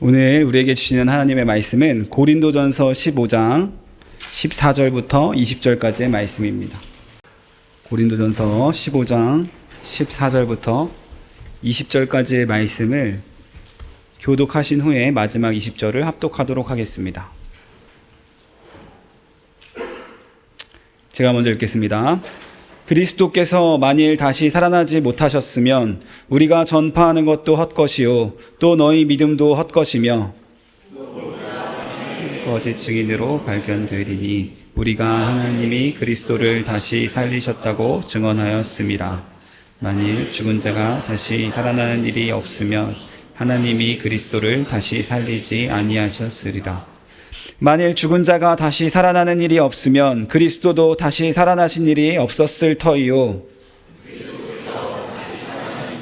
오늘 우리에게 주시는 하나님의 말씀은 고린도전서 15장 14절부터 20절까지의 말씀입니다. 고린도전서 15장 14절부터 20절까지의 말씀을 교독하신 후에 마지막 20절을 합독하도록 하겠습니다. 제가 먼저 읽겠습니다. 그리스도께서 만일 다시 살아나지 못하셨으면 우리가 전파하는 것도 헛것이요 또 너희 믿음도 헛것이며 거짓 증인으로 발견되리니 우리가 하나님이 그리스도를 다시 살리셨다고 증언하였음이라. 만일 죽은 자가 다시 살아나는 일이 없으면 하나님이 그리스도를 다시 살리지 아니하셨으리라. 만일 죽은 자가 다시 살아나는 일이 없으면 그리스도도 다시 살아나신 일이 없었을 터이요.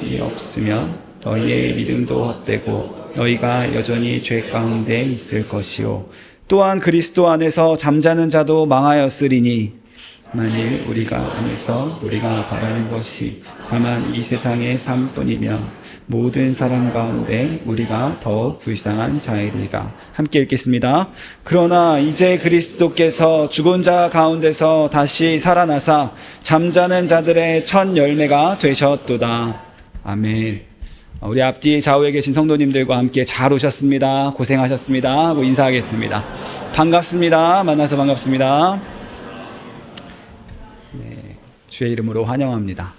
일이 없으면 너희의 믿음도 헛되고 너희가 여전히 죄 가운데 있을 것이요. 또한 그리스도 안에서 잠자는 자도 망하였으리니 만일 우리가 안에서 우리가 바라는 것이 다만 이 세상의 삶뿐이면 모든 사람 가운데 우리가 더욱 불쌍한 자이리라. 함께 읽겠습니다. 그러나 이제 그리스도께서 죽은 자 가운데서 다시 살아나사 잠자는 자들의 첫 열매가 되셨도다. 아멘. 우리 앞뒤 좌우에 계신 성도님들과 함께 잘 오셨습니다. 고생하셨습니다 하고 인사하겠습니다. 반갑습니다. 만나서 반갑습니다. 네, 주의 이름으로 환영합니다.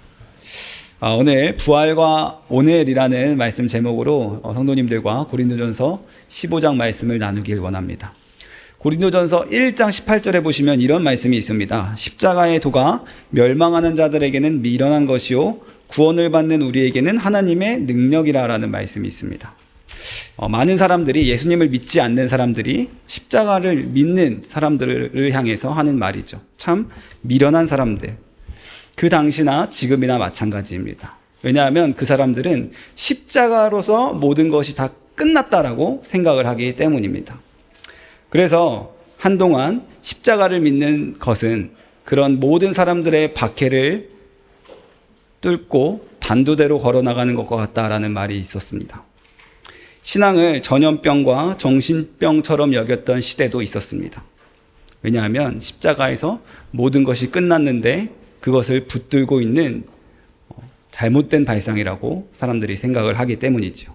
오늘 부활과 오늘이라는 말씀 제목으로 성도님들과 고린도전서 15장 말씀을 나누길 원합니다. 고린도전서 1장 18절에 보시면 이런 말씀이 있습니다. 십자가의 도가 멸망하는 자들에게는 미련한 것이요 구원을 받는 우리에게는 하나님의 능력이라라는 말씀이 있습니다. 많은 사람들이 예수님을 믿지 않는 사람들이 십자가를 믿는 사람들을 향해서 하는 말이죠. 참 미련한 사람들. 그 당시나 지금이나 마찬가지입니다. 왜냐하면 그 사람들은 십자가로서 모든 것이 다 끝났다라고 생각을 하기 때문입니다. 그래서 한동안 십자가를 믿는 것은 그런 모든 사람들의 박해를 뚫고 단두대로 걸어나가는 것과 같다라는 말이 있었습니다. 신앙을 전염병과 정신병처럼 여겼던 시대도 있었습니다. 왜냐하면 십자가에서 모든 것이 끝났는데 그것을 붙들고 있는 잘못된 발상이라고 사람들이 생각을 하기 때문이죠.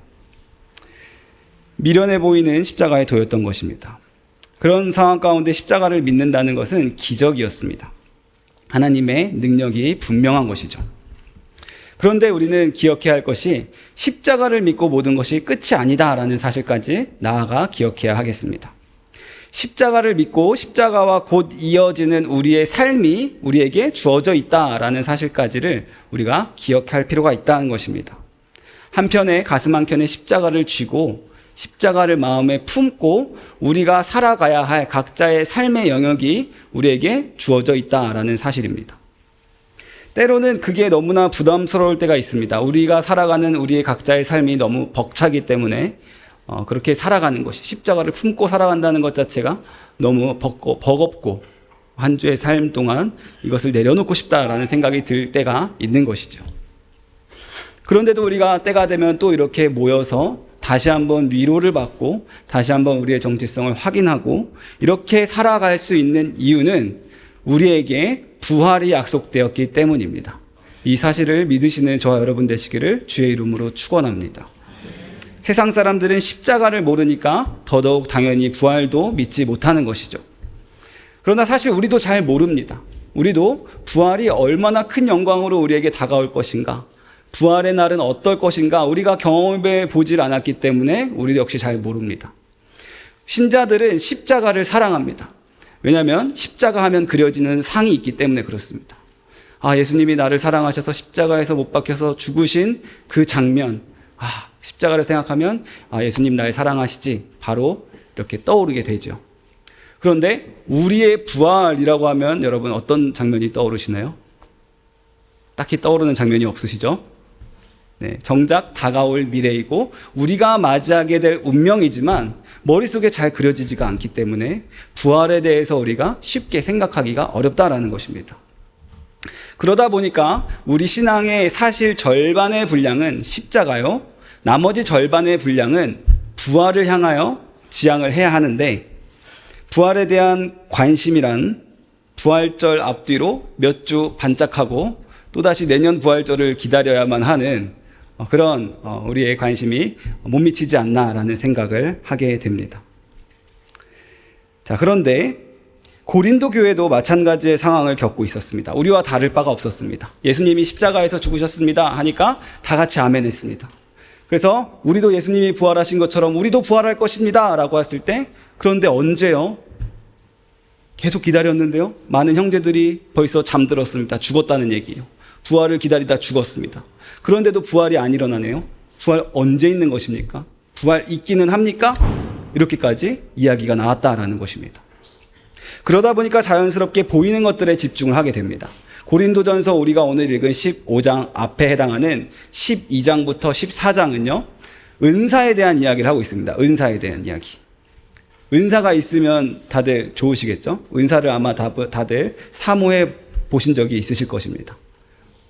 미련해 보이는 십자가의 도였던 것입니다. 그런 상황 가운데 십자가를 믿는다는 것은 기적이었습니다. 하나님의 능력이 분명한 것이죠. 그런데 우리는 기억해야 할 것이 십자가를 믿고 모든 것이 끝이 아니다라는 사실까지 나아가 기억해야 하겠습니다. 십자가를 믿고 십자가와 곧 이어지는 우리의 삶이 우리에게 주어져 있다라는 사실까지를 우리가 기억할 필요가 있다는 것입니다. 한편에 가슴 한켠에 십자가를 쥐고 십자가를 마음에 품고 우리가 살아가야 할 각자의 삶의 영역이 우리에게 주어져 있다라는 사실입니다. 때로는 그게 너무나 부담스러울 때가 있습니다. 우리가 살아가는 우리의 각자의 삶이 너무 벅차기 때문에 그렇게 살아가는 것이 십자가를 품고 살아간다는 것 자체가 너무 버겁고 한 주의 삶 동안 이것을 내려놓고 싶다라는 생각이 들 때가 있는 것이죠. 그런데도 우리가 때가 되면 또 이렇게 모여서 다시 한번 위로를 받고 다시 한번 우리의 정체성을 확인하고 이렇게 살아갈 수 있는 이유는 우리에게 부활이 약속되었기 때문입니다. 이 사실을 믿으시는 저와 여러분 되시기를 주의 이름으로 축원합니다. 세상 사람들은 십자가를 모르니까 더더욱 당연히 부활도 믿지 못하는 것이죠. 그러나 사실 우리도 잘 모릅니다. 우리도 부활이 얼마나 큰 영광으로 우리에게 다가올 것인가, 부활의 날은 어떨 것인가 우리가 경험해 보질 않았기 때문에 우리도 역시 잘 모릅니다. 신자들은 십자가를 사랑합니다. 왜냐하면 십자가 하면 그려지는 상이 있기 때문에 그렇습니다. 예수님이 나를 사랑하셔서 십자가에서 못 박혀서 죽으신 그 장면, 십자가를 생각하면 예수님 날 사랑하시지 바로 이렇게 떠오르게 되죠. 그런데 우리의 부활이라고 하면 여러분 어떤 장면이 떠오르시나요? 딱히 떠오르는 장면이 없으시죠? 네, 정작 다가올 미래이고 우리가 맞이하게 될 운명이지만 머릿속에 잘 그려지지가 않기 때문에 부활에 대해서 우리가 쉽게 생각하기가 어렵다라는 것입니다. 그러다 보니까 우리 신앙의 사실 절반의 분량은 십자가요, 나머지 절반의 분량은 부활을 향하여 지향을 해야 하는데, 부활에 대한 관심이란 부활절 앞뒤로 몇 주 반짝하고 또다시 내년 부활절을 기다려야만 하는 그런 우리의 관심이 못 미치지 않나라는 생각을 하게 됩니다. 자, 그런데 고린도 교회도 마찬가지의 상황을 겪고 있었습니다. 우리와 다를 바가 없었습니다. 예수님이 십자가에서 죽으셨습니다 하니까 다 같이 아멘 했습니다. 그래서 우리도 예수님이 부활하신 것처럼 우리도 부활할 것입니다 라고 했을 때, 그런데 언제요? 계속 기다렸는데요, 많은 형제들이 벌써 잠들었습니다. 죽었다는 얘기예요. 부활을 기다리다 죽었습니다. 그런데도 부활이 안 일어나네요. 부활 언제 있는 것입니까? 부활 있기는 합니까? 이렇게까지 이야기가 나왔다라는 것입니다. 그러다 보니까 자연스럽게 보이는 것들에 집중을 하게 됩니다. 고린도전서 우리가 오늘 읽은 15장 앞에 해당하는 12장부터 14장은요, 은사에 대한 이야기를 하고 있습니다. 은사에 대한 이야기. 은사가 있으면 다들 좋으시겠죠? 은사를 아마 다들 사모해 보신 적이 있으실 것입니다.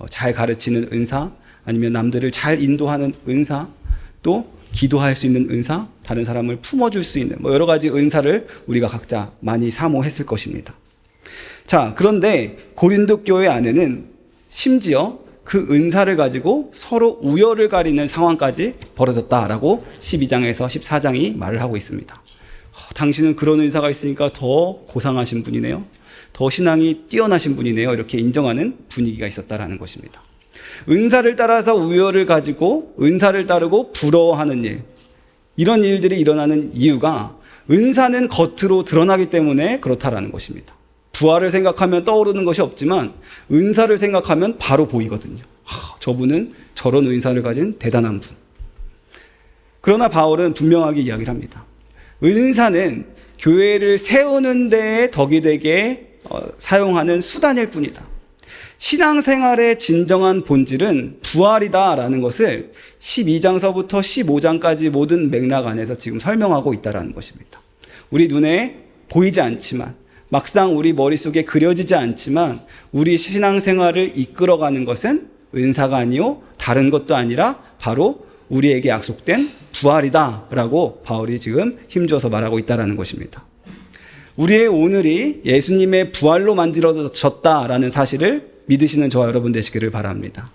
잘 가르치는 은사, 아니면 남들을 잘 인도하는 은사, 또 기도할 수 있는 은사, 다른 사람을 품어줄 수 있는 여러 가지 은사를 우리가 각자 많이 사모했을 것입니다. 자, 그런데 고린도 교회 안에는 심지어 그 은사를 가지고 서로 우열을 가리는 상황까지 벌어졌다라고 12장에서 14장이 말을 하고 있습니다. 당신은 그런 은사가 있으니까 더 고상하신 분이네요. 더 신앙이 뛰어나신 분이네요. 이렇게 인정하는 분위기가 있었다라는 것입니다. 은사를 따라서 우열을 가지고 은사를 따르고 부러워하는 일, 이런 일들이 일어나는 이유가 은사는 겉으로 드러나기 때문에 그렇다라는 것입니다. 부활을 생각하면 떠오르는 것이 없지만 은사를 생각하면 바로 보이거든요. 저분은 저런 은사를 가진 대단한 분. 그러나 바울은 분명하게 이야기를 합니다. 은사는 교회를 세우는 데에 덕이 되게 사용하는 수단일 뿐이다. 신앙생활의 진정한 본질은 부활이다라는 것을 12장서부터 15장까지 모든 맥락 안에서 지금 설명하고 있다는 것입니다. 우리 눈에 보이지 않지만, 막상 우리 머릿속에 그려지지 않지만 우리 신앙생활을 이끌어가는 것은 은사가 아니요 다른 것도 아니라 바로 우리에게 약속된 부활이다라고 바울이 지금 힘줘서 말하고 있다는 것입니다. 우리의 오늘이 예수님의 부활로 만들어졌다라는 사실을 믿으시는 저와 여러분 되시기를 바랍니다.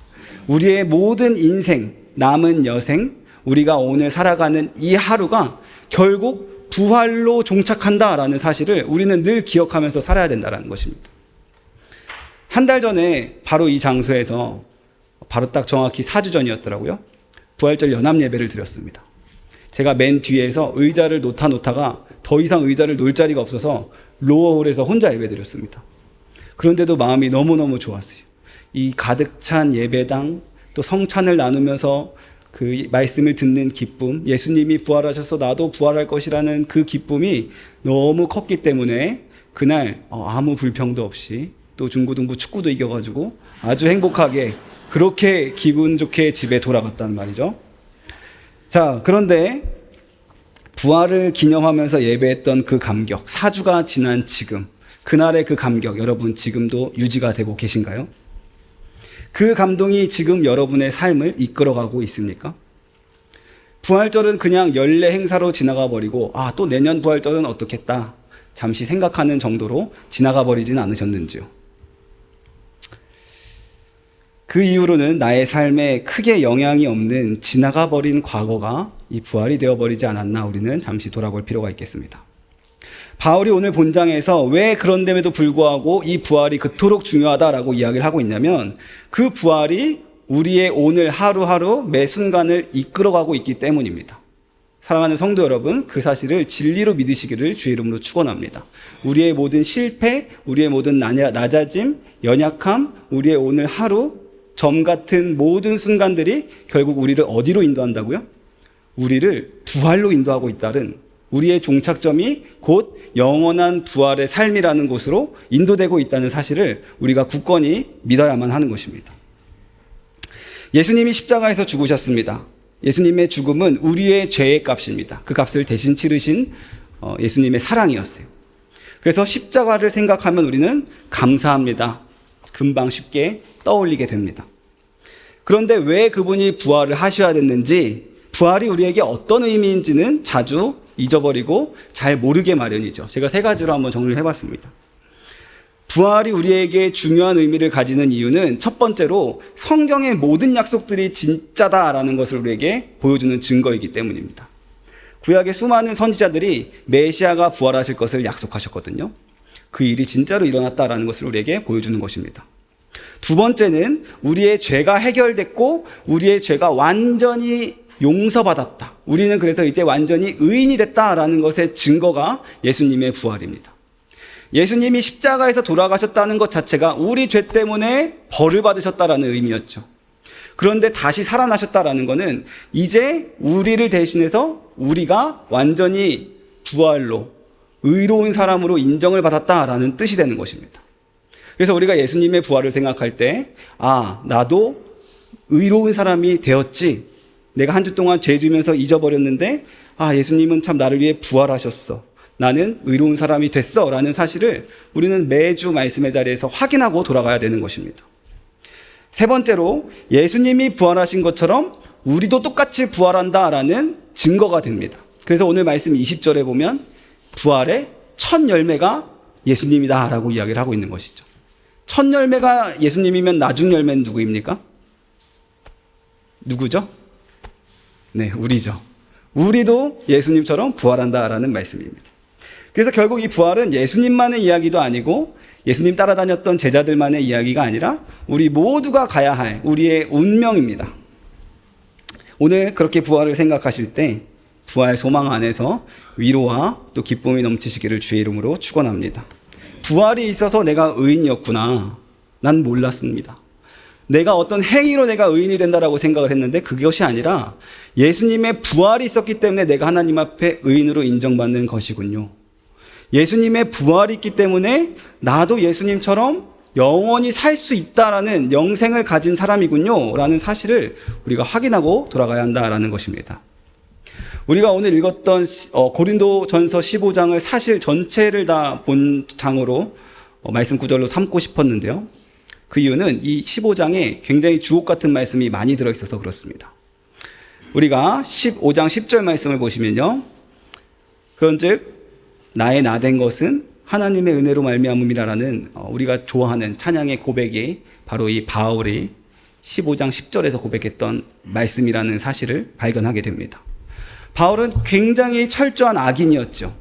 우리의 모든 인생, 남은 여생, 우리가 오늘 살아가는 이 하루가 결국 부활로 종착한다라는 사실을 우리는 늘 기억하면서 살아야 된다는 것입니다. 한 달 전에 바로 이 장소에서 바로 딱 정확히 4주 전이었더라고요. 부활절 연합 예배를 드렸습니다. 제가 맨 뒤에서 의자를 놓다가 더 이상 의자를 놓을 자리가 없어서 로어홀에서 혼자 예배 드렸습니다. 그런데도 마음이 너무너무 좋았어요. 이 가득 찬 예배당, 또 성찬을 나누면서 그 말씀을 듣는 기쁨, 예수님이 부활하셔서 나도 부활할 것이라는 그 기쁨이 너무 컸기 때문에 그날 아무 불평도 없이, 또 중고등부 축구도 이겨가지고 아주 행복하게 그렇게 기분 좋게 집에 돌아갔단 말이죠. 자, 그런데 부활을 기념하면서 예배했던 그 감격, 4주가 지난 지금, 그날의 그 감격, 여러분 지금도 유지가 되고 계신가요? 그 감동이 지금 여러분의 삶을 이끌어가고 있습니까? 부활절은 그냥 연례 행사로 지나가 버리고 또 내년 부활절은 어떻겠다 잠시 생각하는 정도로 지나가 버리지는 않으셨는지요? 그 이후로는 나의 삶에 크게 영향이 없는 지나가 버린 과거가 이 부활이 되어버리지 않았나, 우리는 잠시 돌아볼 필요가 있겠습니다. 바울이 오늘 본장에서 왜 그런데도 불구하고 이 부활이 그토록 중요하다라고 이야기를 하고 있냐면, 그 부활이 우리의 오늘 하루하루 매 순간을 이끌어가고 있기 때문입니다. 사랑하는 성도 여러분, 그 사실을 진리로 믿으시기를 주의 이름으로 축원합니다. 우리의 모든 실패, 우리의 모든 낮아짐, 연약함, 우리의 오늘 하루, 점 같은 모든 순간들이 결국 우리를 어디로 인도한다고요? 우리를 부활로 인도하고 있다는, 우리의 종착점이 곧 영원한 부활의 삶이라는 곳으로 인도되고 있다는 사실을 우리가 굳건히 믿어야만 하는 것입니다. 예수님이 십자가에서 죽으셨습니다. 예수님의 죽음은 우리의 죄의 값입니다. 그 값을 대신 치르신 예수님의 사랑이었어요. 그래서 십자가를 생각하면 우리는 감사합니다. 금방 쉽게 떠올리게 됩니다. 그런데 왜 그분이 부활을 하셔야 됐는지 부활이 우리에게 어떤 의미인지는 자주 잊어버리고 잘 모르게 마련이죠. 제가 세 가지로 한번 정리를 해봤습니다. 부활이 우리에게 중요한 의미를 가지는 이유는 첫 번째로 성경의 모든 약속들이 진짜다라는 것을 우리에게 보여주는 증거이기 때문입니다. 구약의 수많은 선지자들이 메시아가 부활하실 것을 약속하셨거든요. 그 일이 진짜로 일어났다라는 것을 우리에게 보여주는 것입니다. 두 번째는 우리의 죄가 해결됐고 우리의 죄가 완전히 용서받았다. 우리는 그래서 이제 완전히 의인이 됐다라는 것의 증거가 예수님의 부활입니다. 예수님이 십자가에서 돌아가셨다는 것 자체가 우리 죄 때문에 벌을 받으셨다라는 의미였죠. 그런데 다시 살아나셨다라는 것은 이제 우리를 대신해서 우리가 완전히 부활로 의로운 사람으로 인정을 받았다라는 뜻이 되는 것입니다. 그래서 우리가 예수님의 부활을 생각할 때 나도 의로운 사람이 되었지. 내가 한 주 동안 죄 지으면서 잊어버렸는데 예수님은 참 나를 위해 부활하셨어. 나는 의로운 사람이 됐어 라는 사실을 우리는 매주 말씀의 자리에서 확인하고 돌아가야 되는 것입니다. 세 번째로 예수님이 부활하신 것처럼 우리도 똑같이 부활한다라는 증거가 됩니다. 그래서 오늘 말씀 20절에 보면 부활의 첫 열매가 예수님이다 라고 이야기를 하고 있는 것이죠. 첫 열매가 예수님이면 나중 열매는 누구입니까? 누구죠? 네, 우리죠. 우리도 예수님처럼 부활한다라는 말씀입니다. 그래서 결국 이 부활은 예수님만의 이야기도 아니고 예수님 따라다녔던 제자들만의 이야기가 아니라 우리 모두가 가야 할 우리의 운명입니다. 오늘 그렇게 부활을 생각하실 때 부활 소망 안에서 위로와 또 기쁨이 넘치시기를 주의 이름으로 축원합니다. 부활이 있어서 내가 의인이었구나. 난 몰랐습니다. 내가 어떤 행위로 내가 의인이 된다라고 생각을 했는데 그것이 아니라 예수님의 부활이 있었기 때문에 내가 하나님 앞에 의인으로 인정받는 것이군요. 예수님의 부활이 있기 때문에 나도 예수님처럼 영원히 살 수 있다라는 영생을 가진 사람이군요 라는 사실을 우리가 확인하고 돌아가야 한다라는 것입니다. 우리가 오늘 읽었던 고린도전서 15장을 사실 전체를 다 본 장으로 말씀 구절로 삼고 싶었는데요. 그 이유는 이 15장에 굉장히 주옥 같은 말씀이 많이 들어있어서 그렇습니다. 우리가 15장 10절 말씀을 보시면요. 그런즉 나의 나된 것은 하나님의 은혜로 말미암음이라는 우리가 좋아하는 찬양의 고백이 바로 이 바울이 15장 10절에서 고백했던 말씀이라는 사실을 발견하게 됩니다. 바울은 굉장히 철저한 악인이었죠.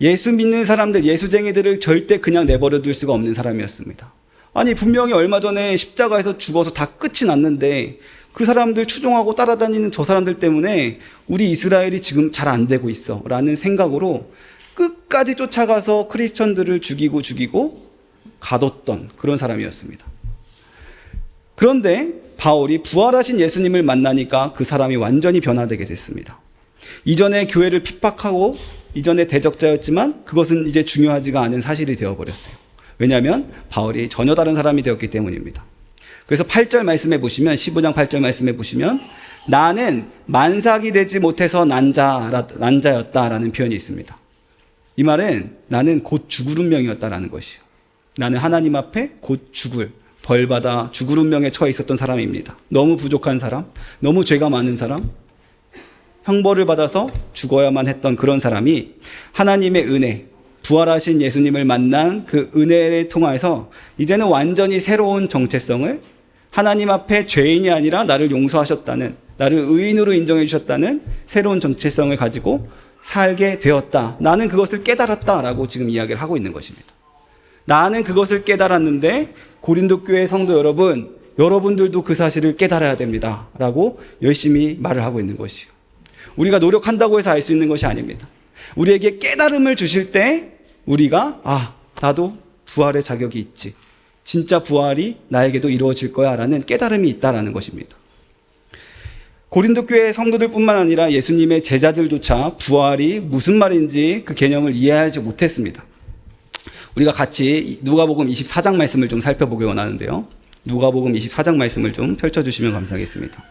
예수 믿는 사람들, 예수쟁이들을 절대 그냥 내버려 둘 수가 없는 사람이었습니다. 아니 분명히 얼마 전에 십자가에서 죽어서 다 끝이 났는데 그 사람들 추종하고 따라다니는 저 사람들 때문에 우리 이스라엘이 지금 잘 안 되고 있어 라는 생각으로 끝까지 쫓아가서 크리스천들을 죽이고 가뒀던 그런 사람이었습니다. 그런데 바울이 부활하신 예수님을 만나니까 그 사람이 완전히 변화되게 됐습니다. 이전에 교회를 핍박하고 이전에 대적자였지만 그것은 이제 중요하지가 않은 사실이 되어버렸어요. 왜냐하면 바울이 전혀 다른 사람이 되었기 때문입니다. 그래서 8절 말씀해 보시면 15장 8절 말씀해 보시면 나는 만삭이 되지 못해서 난자였다라는 표현이 있습니다. 이 말은 나는 곧 죽을 운명이었다라는 것이요. 나는 하나님 앞에 곧 벌받아 죽을 운명에 처해 있었던 사람입니다. 너무 부족한 사람, 너무 죄가 많은 사람, 형벌을 받아서 죽어야만 했던 그런 사람이 하나님의 은혜, 부활하신 예수님을 만난 그 은혜를 통해서 이제는 완전히 새로운 정체성을 하나님 앞에 죄인이 아니라 나를 용서하셨다는, 나를 의인으로 인정해 주셨다는 새로운 정체성을 가지고 살게 되었다. 나는 그것을 깨달았다라고 지금 이야기를 하고 있는 것입니다. 나는 그것을 깨달았는데 고린도 교회 성도 여러분들도 그 사실을 깨달아야 됩니다. 라고 열심히 말을 하고 있는 것이요. 우리가 노력한다고 해서 알 수 있는 것이 아닙니다. 우리에게 깨달음을 주실 때 우리가 나도 부활의 자격이 있지. 진짜 부활이 나에게도 이루어질 거야 라는 깨달음이 있다라는 것입니다. 고린도 교회 성도들뿐만 아니라 예수님의 제자들조차 부활이 무슨 말인지 그 개념을 이해하지 못했습니다. 우리가 같이 누가복음 24장 말씀을 좀 살펴보기 원하는데요. 누가복음 24장 말씀을 좀 펼쳐주시면 감사하겠습니다.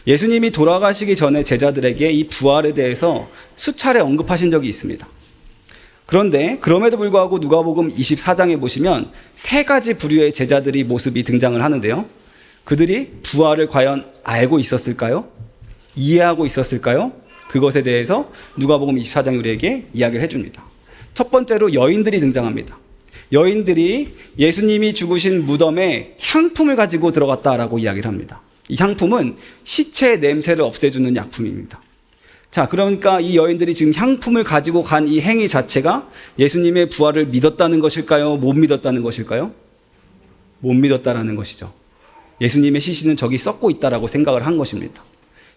예수님이 돌아가시기 전에 제자들에게 이 부활에 대해서 수차례 언급하신 적이 있습니다. 그런데 그럼에도 불구하고 누가복음 24장에 보시면 세 가지 부류의 제자들이 모습이 등장을 하는데요. 그들이 부활을 과연 알고 있었을까요? 이해하고 있었을까요? 그것에 대해서 누가복음 24장이 우리에게 이야기를 해줍니다. 첫 번째로 여인들이 등장합니다. 여인들이 예수님이 죽으신 무덤에 향품을 가지고 들어갔다라고 이야기를 합니다. 이 향품은 시체의 냄새를 없애주는 약품입니다. 자, 그러니까 이 여인들이 지금 향품을 가지고 간 이 행위 자체가 예수님의 부활을 믿었다는 것일까요? 못 믿었다는 것일까요? 못 믿었다라는 것이죠. 예수님의 시신은 저기 썩고 있다라고 생각을 한 것입니다.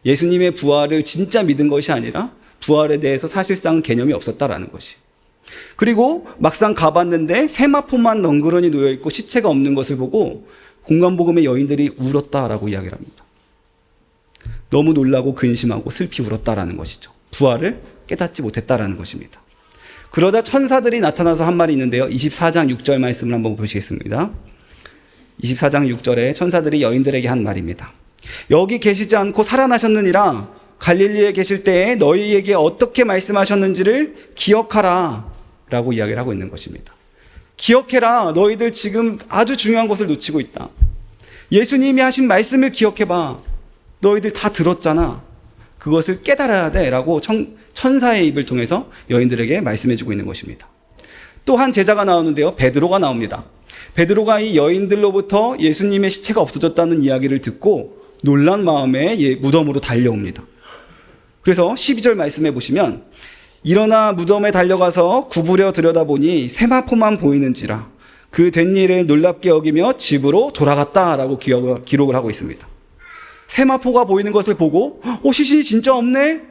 예수님의 부활을 진짜 믿은 것이 아니라 부활에 대해서 사실상 개념이 없었다라는 것이. 그리고 막상 가봤는데 세마포만 덩그러니 놓여있고 시체가 없는 것을 보고 공관복음의 여인들이 울었다라고 이야기를 합니다. 너무 놀라고 근심하고 슬피 울었다라는 것이죠. 부활을 깨닫지 못했다라는 것입니다. 그러다 천사들이 나타나서 한 말이 있는데요. 24장 6절 말씀을 한번 보시겠습니다. 24장 6절에 천사들이 여인들에게 한 말입니다. 여기 계시지 않고 살아나셨느니라. 갈릴리에 계실 때에 너희에게 어떻게 말씀하셨는지를 기억하라 라고 이야기를 하고 있는 것입니다. 기억해라. 너희들 지금 아주 중요한 것을 놓치고 있다. 예수님이 하신 말씀을 기억해봐. 너희들 다 들었잖아. 그것을 깨달아야 돼 라고 천사의 입을 통해서 여인들에게 말씀해주고 있는 것입니다. 또 한 제자가 나오는데요. 베드로가 나옵니다. 베드로가 이 여인들로부터 예수님의 시체가 없어졌다는 이야기를 듣고 놀란 마음에 무덤으로 달려옵니다. 그래서 12절 말씀해 보시면 일어나 무덤에 달려가서 구부려 들여다보니 세마포만 보이는지라 그 된 일을 놀랍게 여기며 집으로 돌아갔다라고 기록을 하고 있습니다. 세마포가 보이는 것을 보고 시신이 진짜 없네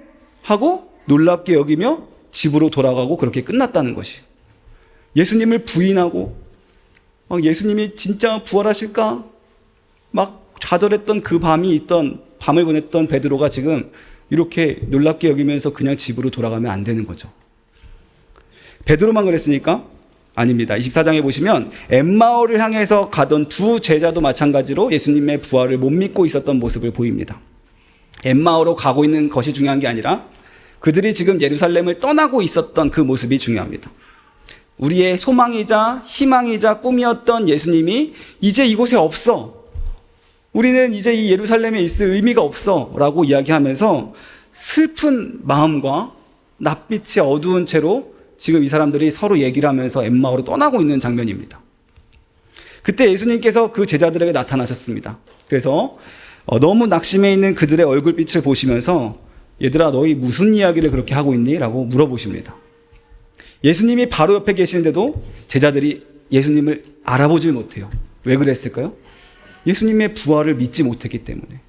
하고 놀랍게 여기며 집으로 돌아가고 그렇게 끝났다는 것이. 예수님을 부인하고 예수님이 진짜 부활하실까 막 좌절했던 그 밤을 보냈던 베드로가 지금 이렇게 놀랍게 여기면서 그냥 집으로 돌아가면 안 되는 거죠. 베드로만 그랬으니까? 아닙니다. 24장에 보시면 엠마오를 향해서 가던 두 제자도 마찬가지로 예수님의 부활을 못 믿고 있었던 모습을 보입니다. 엠마오로 가고 있는 것이 중요한 게 아니라 그들이 지금 예루살렘을 떠나고 있었던 그 모습이 중요합니다. 우리의 소망이자 희망이자 꿈이었던 예수님이 이제 이곳에 없어. 우리는 이제 이 예루살렘에 있을 의미가 없어 라고 이야기하면서 슬픈 마음과 낯빛이 어두운 채로 지금 이 사람들이 서로 얘기를 하면서 엠마오로 떠나고 있는 장면입니다. 그때 예수님께서 그 제자들에게 나타나셨습니다. 그래서 너무 낙심해 있는 그들의 얼굴빛을 보시면서 얘들아 너희 무슨 이야기를 그렇게 하고 있니? 라고 물어보십니다. 예수님이 바로 옆에 계시는데도 제자들이 예수님을 알아보질 못해요. 왜 그랬을까요? 예수님의 부활을 믿지 못했기 때문에.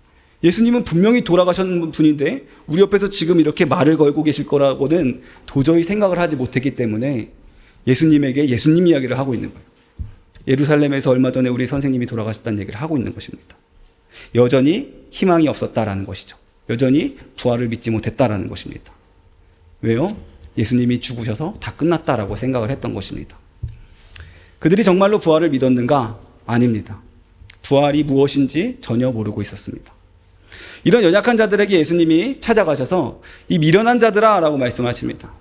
예수님은 분명히 돌아가셨는 분인데 우리 옆에서 지금 이렇게 말을 걸고 계실 거라고는 도저히 생각을 하지 못했기 때문에 예수님에게 예수님 이야기를 하고 있는 거예요. 예루살렘에서 얼마 전에 우리 선생님이 돌아가셨다는 얘기를 하고 있는 것입니다. 여전히 희망이 없었다라는 것이죠. 여전히 부활을 믿지 못했다라는 것입니다. 왜요? 예수님이 죽으셔서 다 끝났다라고 생각을 했던 것입니다. 그들이 정말로 부활을 믿었는가? 아닙니다. 부활이 무엇인지 전혀 모르고 있었습니다. 이런 연약한 자들에게 예수님이 찾아가셔서 이 미련한 자들아 라고 말씀하십니다.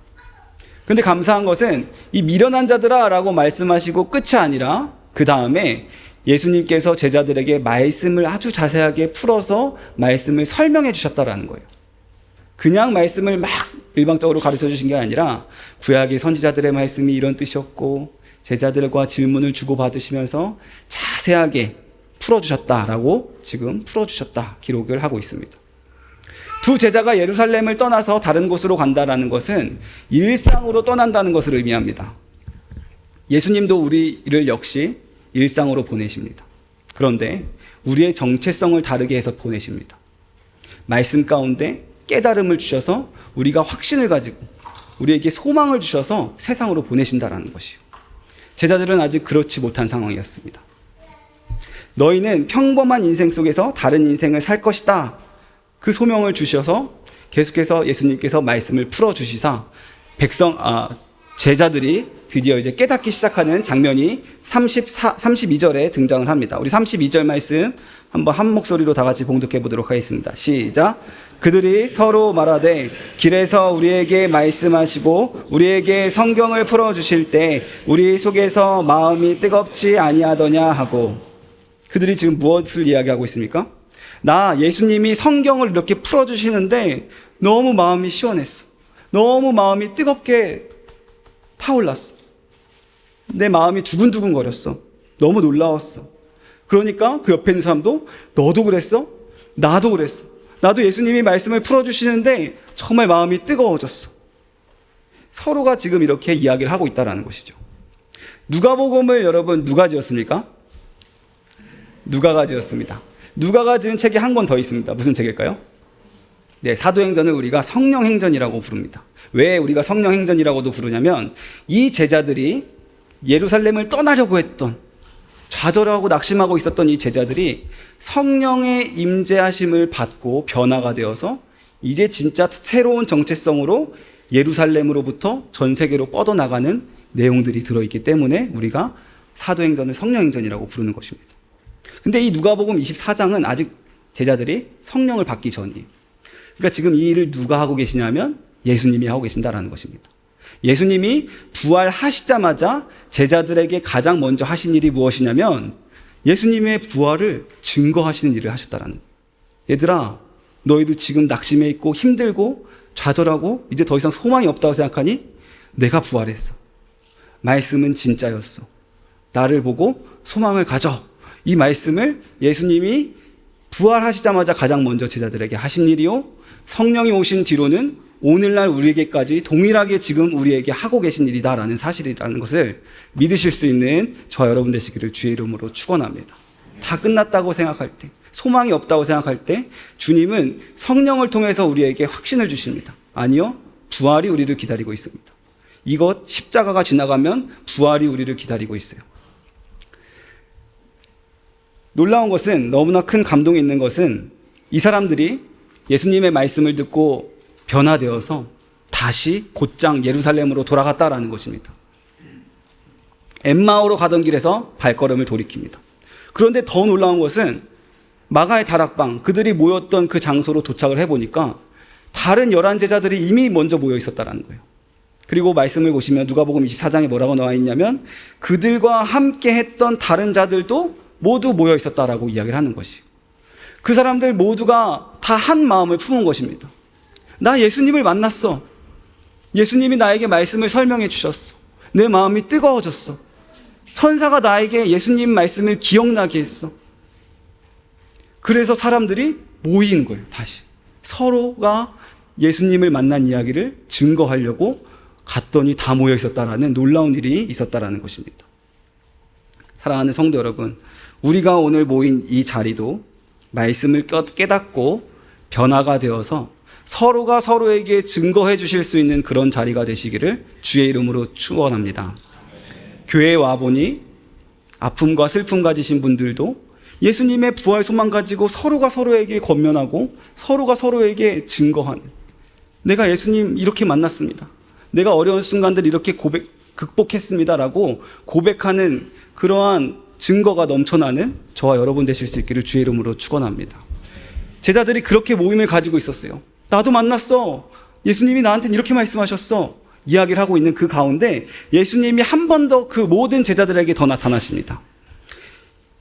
그런데 감사한 것은 이 미련한 자들아 라고 말씀하시고 끝이 아니라 그 다음에 예수님께서 제자들에게 말씀을 아주 자세하게 풀어서 말씀을 설명해 주셨다라는 거예요. 그냥 말씀을 막 일방적으로 가르쳐 주신 게 아니라 구약의 선지자들의 말씀이 이런 뜻이었고 제자들과 질문을 주고받으시면서 자세하게 풀어주셨다라고 지금 풀어주셨다 기록을 하고 있습니다. 두 제자가 예루살렘을 떠나서 다른 곳으로 간다라는 것은 일상으로 떠난다는 것을 의미합니다. 예수님도 우리를 역시 일상으로 보내십니다. 그런데 우리의 정체성을 다르게 해서 보내십니다. 말씀 가운데 깨달음을 주셔서 우리가 확신을 가지고 우리에게 소망을 주셔서 세상으로 보내신다라는 것이요. 제자들은 아직 그렇지 못한 상황이었습니다. 너희는 평범한 인생 속에서 다른 인생을 살 것이다. 그 소명을 주셔서 계속해서 예수님께서 말씀을 풀어주시사 제자들이 드디어 이제 깨닫기 시작하는 장면이 32절에 등장을 합니다. 우리 32절 말씀 한번 한 목소리로 다 같이 봉독해 보도록 하겠습니다. 시작. 그들이 서로 말하되 길에서 우리에게 말씀하시고 우리에게 성경을 풀어주실 때 우리 속에서 마음이 뜨겁지 아니하더냐 하고. 그들이 지금 무엇을 이야기하고 있습니까? 나 예수님이 성경을 이렇게 풀어주시는데 너무 마음이 시원했어. 너무 마음이 뜨겁게 타올랐어. 내 마음이 두근두근 거렸어. 너무 놀라웠어. 그러니까 그 옆에 있는 사람도 너도 그랬어? 나도 그랬어. 나도 예수님이 말씀을 풀어주시는데 정말 마음이 뜨거워졌어. 서로가 지금 이렇게 이야기를 하고 있다는 것이죠. 누가복음을 여러분 누가 지었습니까? 누가가 지었습니다. 누가가 지은 책이 한 권 더 있습니다. 무슨 책일까요? 네, 사도행전을 우리가 성령행전이라고 부릅니다. 왜 우리가 성령행전이라고도 부르냐면 이 제자들이 예루살렘을 떠나려고 했던, 좌절하고 낙심하고 있었던 이 제자들이 성령의 임재하심을 받고 변화가 되어서 이제 진짜 새로운 정체성으로 예루살렘으로부터 전 세계로 뻗어나가는 내용들이 들어있기 때문에 우리가 사도행전을 성령행전이라고 부르는 것입니다. 근데 이 누가복음 24장은 아직 제자들이 성령을 받기 전이에요. 그러니까 지금 이 일을 누가 하고 계시냐면 예수님이 하고 계신다라는 것입니다. 예수님이 부활하시자마자 제자들에게 가장 먼저 하신 일이 무엇이냐면 예수님의 부활을 증거하시는 일을 하셨다라는 거예요. 얘들아, 너희도 지금 낙심해 있고 힘들고 좌절하고 이제 더 이상 소망이 없다고 생각하니 내가 부활했어. 말씀은 진짜였어. 나를 보고 소망을 가져. 이 말씀을 예수님이 부활하시자마자 가장 먼저 제자들에게 하신 일이요, 성령이 오신 뒤로는 오늘날 우리에게까지 동일하게 지금 우리에게 하고 계신 일이다라는 사실이라는 것을 믿으실 수 있는 저와 여러분 되시기를 주의 이름으로 축원합니다. 다 끝났다고 생각할 때, 소망이 없다고 생각할 때 주님은 성령을 통해서 우리에게 확신을 주십니다. 아니요, 부활이 우리를 기다리고 있습니다. 이것 십자가가 지나가면 부활이 우리를 기다리고 있어요. 놀라운 것은, 너무나 큰 감동이 있는 것은 이 사람들이 예수님의 말씀을 듣고 변화되어서 다시 곧장 예루살렘으로 돌아갔다라는 것입니다. 엠마오로 가던 길에서 발걸음을 돌이킵니다. 그런데 더 놀라운 것은 마가의 다락방, 그들이 모였던 그 장소로 도착을 해보니까 다른 11제자들이 이미 먼저 모여 있었다는 거예요. 그리고 말씀을 보시면 누가복음 24장에 뭐라고 나와 있냐면 그들과 함께 했던 다른 자들도 모두 모여 있었다라고 이야기를 하는 것이, 그 사람들 모두가 다 한 마음을 품은 것입니다. 나 예수님을 만났어. 예수님이 나에게 말씀을 설명해 주셨어. 내 마음이 뜨거워졌어. 천사가 나에게 예수님 말씀을 기억나게 했어. 그래서 사람들이 모이는 거예요. 다시 서로가 예수님을 만난 이야기를 증거하려고 갔더니 다 모여 있었다라는 놀라운 일이 있었다라는 것입니다. 사랑하는 성도 여러분, 우리가 오늘 모인 이 자리도 말씀을 깨닫고 변화가 되어서 서로가 서로에게 증거해 주실 수 있는 그런 자리가 되시기를 주의 이름으로 축원합니다. 교회에 와보니 아픔과 슬픔 가지신 분들도 예수님의 부활 소망 가지고 서로가 서로에게 권면하고 서로가 서로에게 증거하는, 내가 예수님 이렇게 만났습니다. 내가 어려운 순간들 이렇게 극복했습니다라고 고백하는 그러한 증거가 넘쳐나는 저와 여러분 되실 수 있기를 주의 이름으로 축원합니다. 제자들이 그렇게 모임을 가지고 있었어요. 나도 만났어. 예수님이 나한테는 이렇게 말씀하셨어. 이야기를 하고 있는 그 가운데 예수님이 한 번 더 그 모든 제자들에게 더 나타나십니다.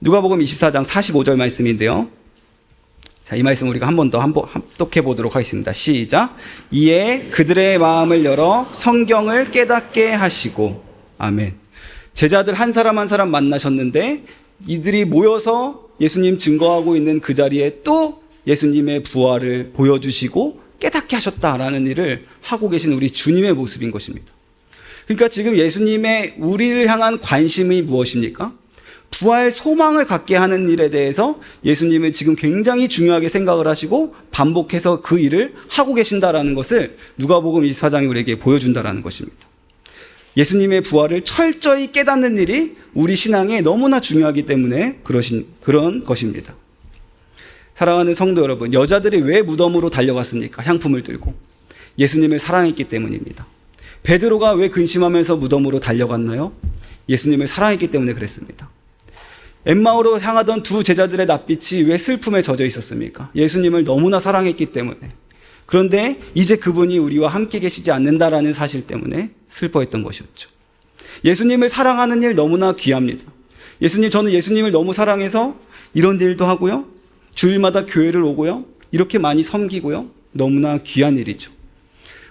누가복음 24장 45절 말씀인데요. 자, 이 말씀 우리가 한 번 더 합독해 보도록 하겠습니다. 시작. 이에 그들의 마음을 열어 성경을 깨닫게 하시고. 아멘. 제자들 한 사람 한 사람 만나셨는데 이들이 모여서 예수님 증거하고 있는 그 자리에 또 예수님의 부활을 보여주시고 깨닫게 하셨다라는 일을 하고 계신 우리 주님의 모습인 것입니다. 그러니까 지금 예수님의 우리를 향한 관심이 무엇입니까? 부활 소망을 갖게 하는 일에 대해서 예수님은 지금 굉장히 중요하게 생각을 하시고 반복해서 그 일을 하고 계신다라는 것을 누가복음 24장이 우리에게 보여준다라는 것입니다. 예수님의 부활을 철저히 깨닫는 일이 우리 신앙에 너무나 중요하기 때문에 그런 것입니다. 사랑하는 성도 여러분, 여자들이 왜 무덤으로 달려갔습니까? 향품을 들고. 예수님을 사랑했기 때문입니다. 베드로가 왜 근심하면서 무덤으로 달려갔나요? 예수님을 사랑했기 때문에 그랬습니다. 엠마오로 향하던 두 제자들의 낯빛이 왜 슬픔에 젖어 있었습니까? 예수님을 너무나 사랑했기 때문에. 그런데 이제 그분이 우리와 함께 계시지 않는다라는 사실 때문에 슬퍼했던 것이었죠. 예수님을 사랑하는 일 너무나 귀합니다. 저는 예수님을 너무 사랑해서 이런 일도 하고요, 주일마다 교회를 오고요. 이렇게 많이 섬기고요. 너무나 귀한 일이죠.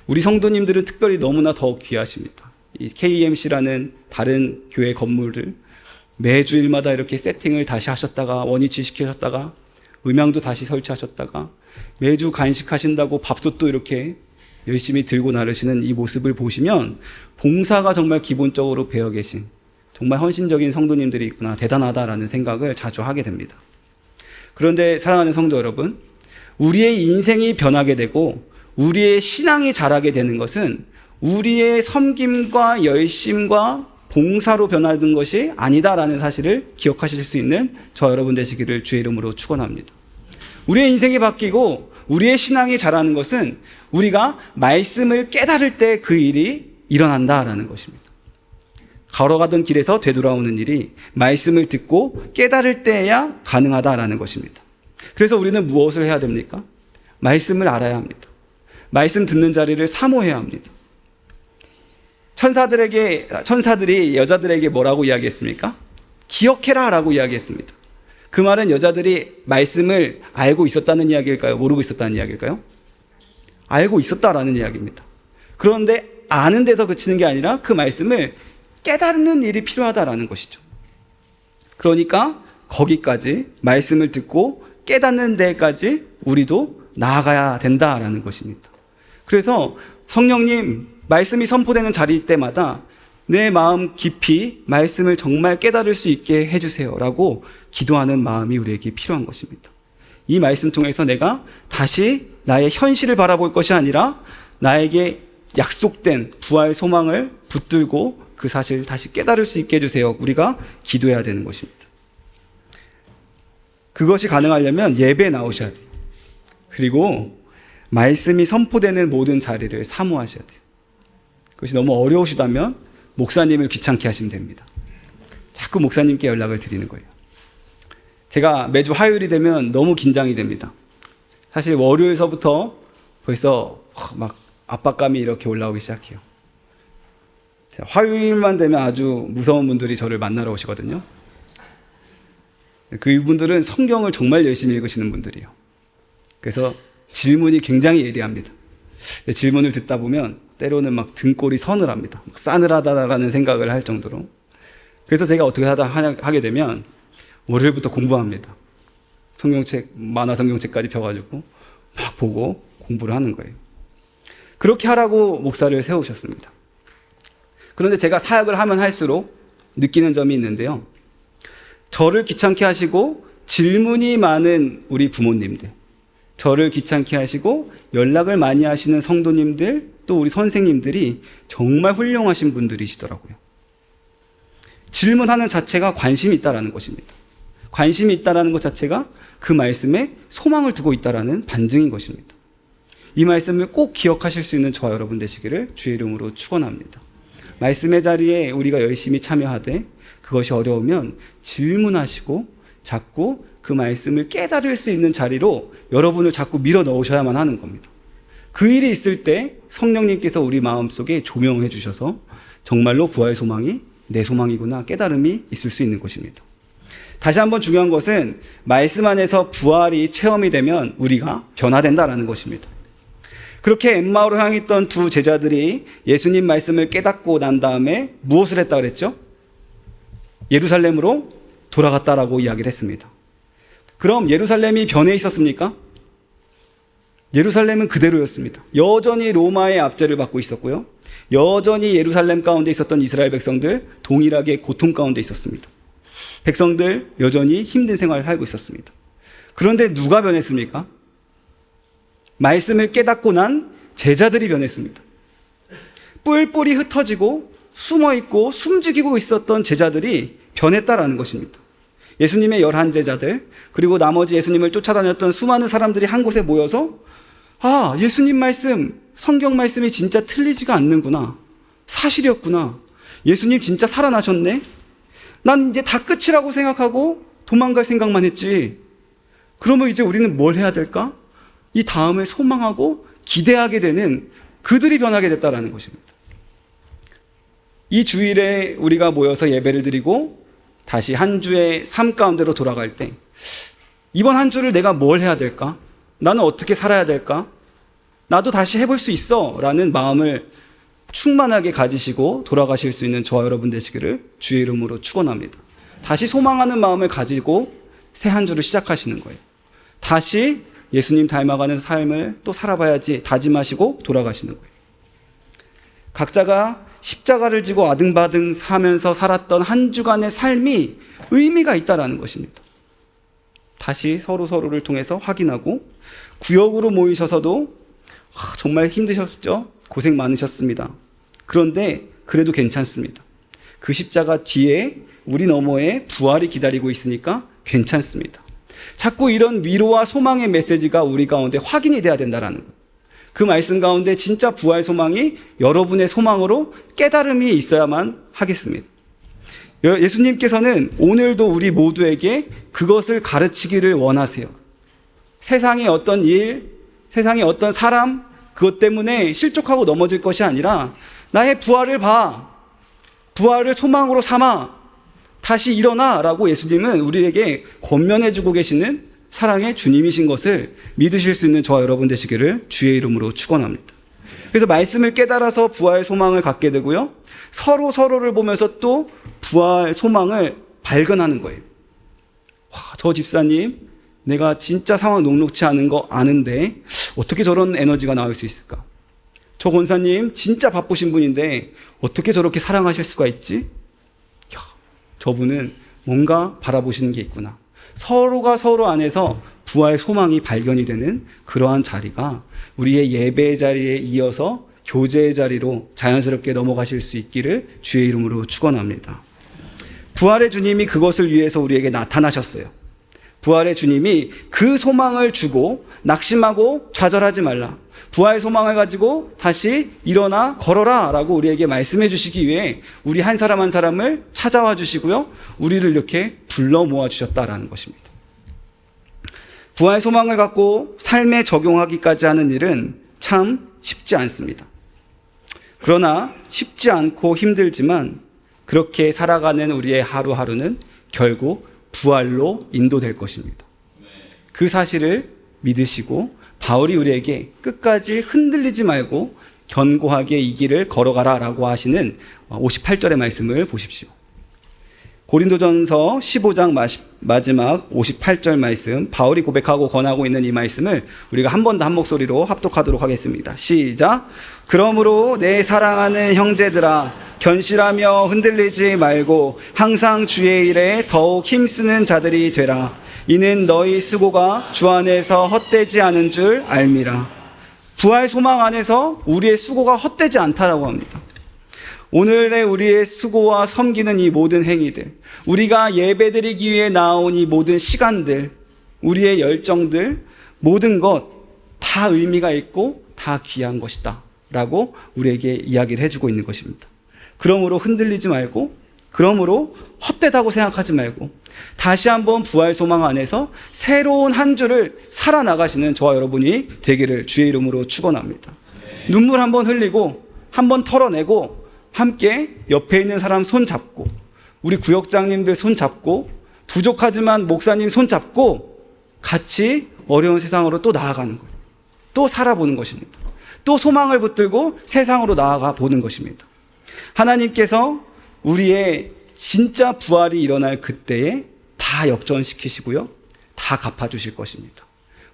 우리 성도님들은 특별히 너무나 더 귀하십니다. 이 KMC라는 다른 교회 건물을 매주일마다 이렇게 세팅을 다시 하셨다가 원위치 시키셨다가 음향도 다시 설치하셨다가 매주 간식하신다고 밥솥도 이렇게 열심히 들고 나르시는 이 모습을 보시면 봉사가 정말 기본적으로 배어 계신 정말 헌신적인 성도님들이 있구나, 대단하다라는 생각을 자주 하게 됩니다. 그런데 사랑하는 성도 여러분, 우리의 인생이 변하게 되고 우리의 신앙이 자라게 되는 것은 우리의 섬김과 열심과 봉사로 변하는 것이 아니다라는 사실을 기억하실 수 있는 저 여러분 되시기를 주의 이름으로 축원합니다. 우리의 인생이 바뀌고 우리의 신앙이 자라는 것은 우리가 말씀을 깨달을 때 그 일이 일어난다라는 것입니다. 걸어가던 길에서 되돌아오는 일이 말씀을 듣고 깨달을 때야 가능하다라는 것입니다. 그래서 우리는 무엇을 해야 됩니까? 말씀을 알아야 합니다. 말씀 듣는 자리를 사모해야 합니다. 천사들이 여자들에게 뭐라고 이야기했습니까? 기억해라 라고 이야기했습니다. 그 말은 여자들이 말씀을 알고 있었다는 이야기일까요? 모르고 있었다는 이야기일까요? 알고 있었다라는 이야기입니다. 그런데 아는 데서 그치는 게 아니라 그 말씀을 깨닫는 일이 필요하다라는 것이죠. 그러니까 거기까지 말씀을 듣고 깨닫는 데까지 우리도 나아가야 된다라는 것입니다. 그래서 성령님 말씀이 선포되는 자리 때마다 내 마음 깊이 말씀을 정말 깨달을 수 있게 해주세요 라고 기도하는 마음이 우리에게 필요한 것입니다. 이 말씀 통해서 내가 다시 나의 현실을 바라볼 것이 아니라 나에게 약속된 부활 소망을 붙들고 그 사실을 다시 깨달을 수 있게 해주세요. 우리가 기도해야 되는 것입니다. 그것이 가능하려면 예배에 나오셔야 돼요. 그리고 말씀이 선포되는 모든 자리를 사모하셔야 돼요. 그것이 너무 어려우시다면 목사님을 귀찮게 하시면 됩니다. 자꾸 목사님께 연락을 드리는 거예요. 제가 매주 화요일이 되면 너무 긴장이 됩니다. 사실 월요일서부터 벌써 막 압박감이 이렇게 올라오기 시작해요. 화요일만 되면 아주 무서운 분들이 저를 만나러 오시거든요. 그분들은 성경을 정말 열심히 읽으시는 분들이에요. 그래서 질문이 굉장히 예리합니다. 질문을 듣다 보면 때로는 막 등골이 서늘합니다. 싸늘하다라는 생각을 할 정도로. 그래서 제가 어떻게 하게 되면 월요일부터 공부합니다. 성경책, 만화 성경책까지 펴가지고 막 보고 공부를 하는 거예요. 그렇게 하라고 목사를 세우셨습니다. 그런데 제가 사역을 하면 할수록 느끼는 점이 있는데요. 저를 귀찮게 하시고 질문이 많은 우리 부모님들, 저를 귀찮게 하시고 연락을 많이 하시는 성도님들, 또 우리 선생님들이 정말 훌륭하신 분들이시더라고요. 질문하는 자체가 관심이 있다라는 것입니다. 관심이 있다라는 것 자체가 그 말씀에 소망을 두고 있다라는 반증인 것입니다. 이 말씀을 꼭 기억하실 수 있는 저와 여러분 되시기를 주의 이름으로 축원합니다. 말씀의 자리에 우리가 열심히 참여하되 그것이 어려우면 질문하시고 자꾸 그 말씀을 깨달을 수 있는 자리로 여러분을 자꾸 밀어 넣으셔야만 하는 겁니다. 그 일이 있을 때 성령님께서 우리 마음속에 조명해 주셔서 정말로 부활의 소망이 내 소망이구나 깨달음이 있을 수 있는 것입니다. 다시 한번 중요한 것은 말씀 안에서 부활이 체험이 되면 우리가 변화된다라는 것입니다. 그렇게 엠마오로 향했던 두 제자들이 예수님 말씀을 깨닫고 난 다음에 무엇을 했다 그랬죠? 예루살렘으로 돌아갔다라고 이야기를 했습니다. 그럼 예루살렘이 변해 있었습니까? 예루살렘은 그대로였습니다. 여전히 로마의 압제를 받고 있었고요. 여전히 예루살렘 가운데 있었던 이스라엘 백성들 동일하게 고통 가운데 있었습니다. 백성들 여전히 힘든 생활을 살고 있었습니다. 그런데 누가 변했습니까? 말씀을 깨닫고 난 제자들이 변했습니다. 뿔뿔이 흩어지고 숨어있고 숨죽이고 있었던 제자들이 변했다라는 것입니다. 예수님의 11제자들 그리고 나머지 예수님을 쫓아다녔던 수많은 사람들이 한 곳에 모여서 아, 예수님 말씀, 성경 말씀이 진짜 틀리지가 않는구나. 사실이었구나. 예수님 진짜 살아나셨네. 난 이제 다 끝이라고 생각하고 도망갈 생각만 했지. 그러면 이제 우리는 뭘 해야 될까? 이 다음을 소망하고 기대하게 되는 그들이 변하게 됐다라는 것입니다. 이 주일에 우리가 모여서 예배를 드리고 다시 한 주의 삶 가운데로 돌아갈 때 이번 한 주를 내가 뭘 해야 될까? 나는 어떻게 살아야 될까? 나도 다시 해볼 수 있어 라는 마음을 충만하게 가지시고 돌아가실 수 있는 저와 여러분 되시기를 주의 이름으로 축원합니다. 다시 소망하는 마음을 가지고 새 한 주를 시작하시는 거예요. 다시 예수님 닮아가는 삶을 또 살아봐야지 다짐하시고 돌아가시는 거예요. 각자가 십자가를 지고 아등바등 사면서 살았던 한 주간의 삶이 의미가 있다라는 것입니다. 다시 서로를 통해서 확인하고, 구역으로 모이셔서도 정말 힘드셨죠? 고생 많으셨습니다. 그런데 그래도 괜찮습니다. 그 십자가 뒤에 우리 너머에 부활이 기다리고 있으니까 괜찮습니다. 자꾸 이런 위로와 소망의 메시지가 우리 가운데 확인이 돼야 된다는 거예요. 그 말씀 가운데 진짜 부활 소망이 여러분의 소망으로 깨달음이 있어야만 하겠습니다. 예수님께서는 오늘도 우리 모두에게 그것을 가르치기를 원하세요. 세상의 어떤 일, 세상의 어떤 사람, 그것 때문에 실족하고 넘어질 것이 아니라 나의 부활을 봐. 부활을 소망으로 삼아. 다시 일어나 라고 예수님은 우리에게 권면해주고 계시는 사랑의 주님이신 것을 믿으실 수 있는 저와 여러분 되시기를 주의 이름으로 축원합니다. 그래서 말씀을 깨달아서 부활 소망을 갖게 되고요. 서로를 보면서 또 부활 소망을 발견하는 거예요. 저 집사님, 내가 진짜 상황 녹록치 않은 거 아는데 어떻게 저런 에너지가 나올 수 있을까? 저 권사님 진짜 바쁘신 분인데 어떻게 저렇게 사랑하실 수가 있지? 저분은 뭔가 바라보시는 게 있구나. 서로가 서로 안에서 부활 소망이 발견이 되는 그러한 자리가 우리의 예배의 자리에 이어서 교제의 자리로 자연스럽게 넘어가실 수 있기를 주의 이름으로 축원합니다. 부활의 주님이 그것을 위해서 우리에게 나타나셨어요. 부활의 주님이 그 소망을 주고 낙심하고 좌절하지 말라. 부활의 소망을 가지고 다시 일어나 걸어라 라고 우리에게 말씀해 주시기 위해 우리 한 사람 한 사람을 찾아와 주시고요. 우리를 이렇게 불러 모아 주셨다라는 것입니다. 부활의 소망을 갖고 삶에 적용하기까지 하는 일은 참 쉽지 않습니다. 그러나 쉽지 않고 힘들지만 그렇게 살아가는 우리의 하루하루는 결국 부활로 인도될 것입니다. 그 사실을 믿으시고 바울이 우리에게 끝까지 흔들리지 말고 견고하게 이 길을 걸어가라 라고 하시는 58절의 말씀을 보십시오. 고린도전서 15장 마지막 58절 말씀, 바울이 고백하고 권하고 있는 이 말씀을 우리가 한 번 더 한 목소리로 합독하도록 하겠습니다. 시작. 그러므로 내 사랑하는 형제들아, 견실하며 흔들리지 말고 항상 주의 일에 더욱 힘쓰는 자들이 되라. 이는 너희 수고가 주 안에서 헛되지 않은 줄 알미라. 부활 소망 안에서 우리의 수고가 헛되지 않다라고 합니다. 오늘의 우리의 수고와 섬기는 이 모든 행위들, 우리가 예배드리기 위해 나온 이 모든 시간들, 우리의 열정들, 모든 것 다 의미가 있고 다 귀한 것이다 라고 우리에게 이야기를 해주고 있는 것입니다. 그러므로 흔들리지 말고, 그러므로 헛되다고 생각하지 말고 다시 한번 부활 소망 안에서 새로운 한 주를 살아나가시는 저와 여러분이 되기를 주의 이름으로 축원합니다. 눈물 한번 흘리고 한번 털어내고 함께 옆에 있는 사람 손 잡고, 우리 구역장님들 손 잡고, 부족하지만 목사님 손 잡고 같이 어려운 세상으로 또 나아가는 거예요. 또 살아보는 것입니다. 또 소망을 붙들고 세상으로 나아가 보는 것입니다. 하나님께서 우리의 진짜 부활이 일어날 그때에 다 역전시키시고요. 다 갚아주실 것입니다.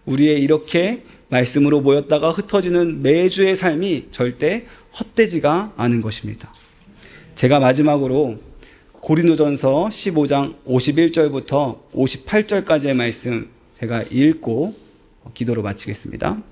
우리의 이렇게 말씀으로 모였다가 흩어지는 매주의 삶이 절대 헛되지가 않은 것입니다. 제가 마지막으로 고린도전서 15장 51절부터 58절까지의 말씀 제가 읽고 기도로 마치겠습니다.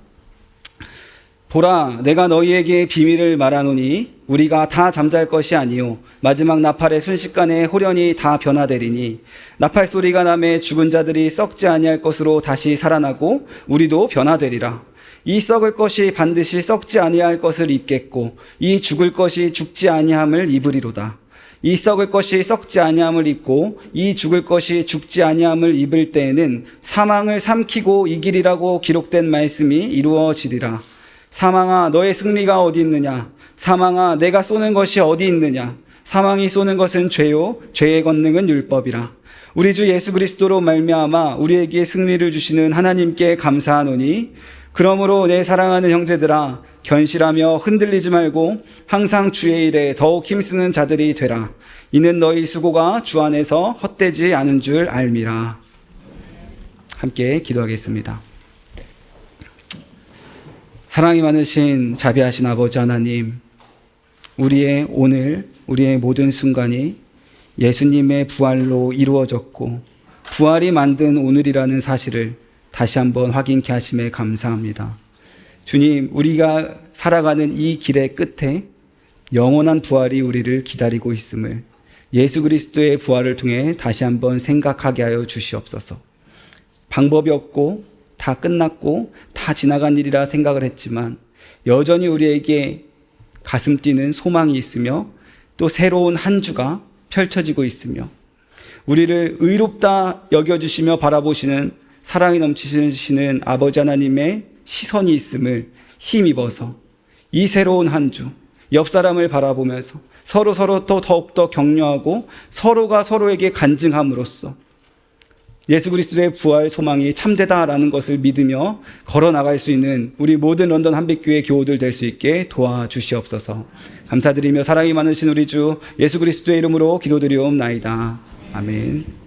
보라, 내가 너희에게 비밀을 말하노니 우리가 다 잠잘 것이 아니요 마지막 나팔의 순식간에 호련히 다 변화되리니 나팔 소리가 나매 죽은 자들이 썩지 아니할 것으로 다시 살아나고 우리도 변화되리라. 이 썩을 것이 반드시 썩지 아니할 것을 입겠고 이 죽을 것이 죽지 아니함을 입으리로다. 이 썩을 것이 썩지 아니함을 입고 이 죽을 것이 죽지 아니함을 입을 때에는 사망을 삼키고 이기리라고 기록된 말씀이 이루어지리라. 사망아, 너의 승리가 어디 있느냐? 사망아, 내가 쏘는 것이 어디 있느냐? 사망이 쏘는 것은 죄요, 죄의 권능은 율법이라. 우리 주 예수 그리스도로 말미암아 우리에게 승리를 주시는 하나님께 감사하노니 그러므로 내 사랑하는 형제들아 견실하며 흔들리지 말고 항상 주의 일에 더욱 힘쓰는 자들이 되라. 이는 너희 수고가 주 안에서 헛되지 않은 줄 알미라. 함께 기도하겠습니다. 사랑이 많으신 자비하신 아버지 하나님, 우리의 오늘, 우리의 모든 순간이 예수님의 부활로 이루어졌고 부활이 만든 오늘이라는 사실을 다시 한번 확인케 하심에 감사합니다. 주님, 우리가 살아가는 이 길의 끝에 영원한 부활이 우리를 기다리고 있음을 예수 그리스도의 부활을 통해 다시 한번 생각하게 하여 주시옵소서. 방법이 없고 다 끝났고 다 지나간 일이라 생각을 했지만 여전히 우리에게 가슴 뛰는 소망이 있으며 또 새로운 한 주가 펼쳐지고 있으며 우리를 의롭다 여겨주시며 바라보시는 사랑이 넘치시는 아버지 하나님의 시선이 있음을 힘입어서 이 새로운 한 주, 옆 사람을 바라보면서 서로 또 더욱더 격려하고 서로가 서로에게 간증함으로써 예수 그리스도의 부활 소망이 참되다라는 것을 믿으며 걸어나갈 수 있는 우리 모든 런던 한빛교회 교우들 될 수 있게 도와주시옵소서. 감사드리며 사랑이 많으신 우리 주 예수 그리스도의 이름으로 기도드리옵나이다. 아멘.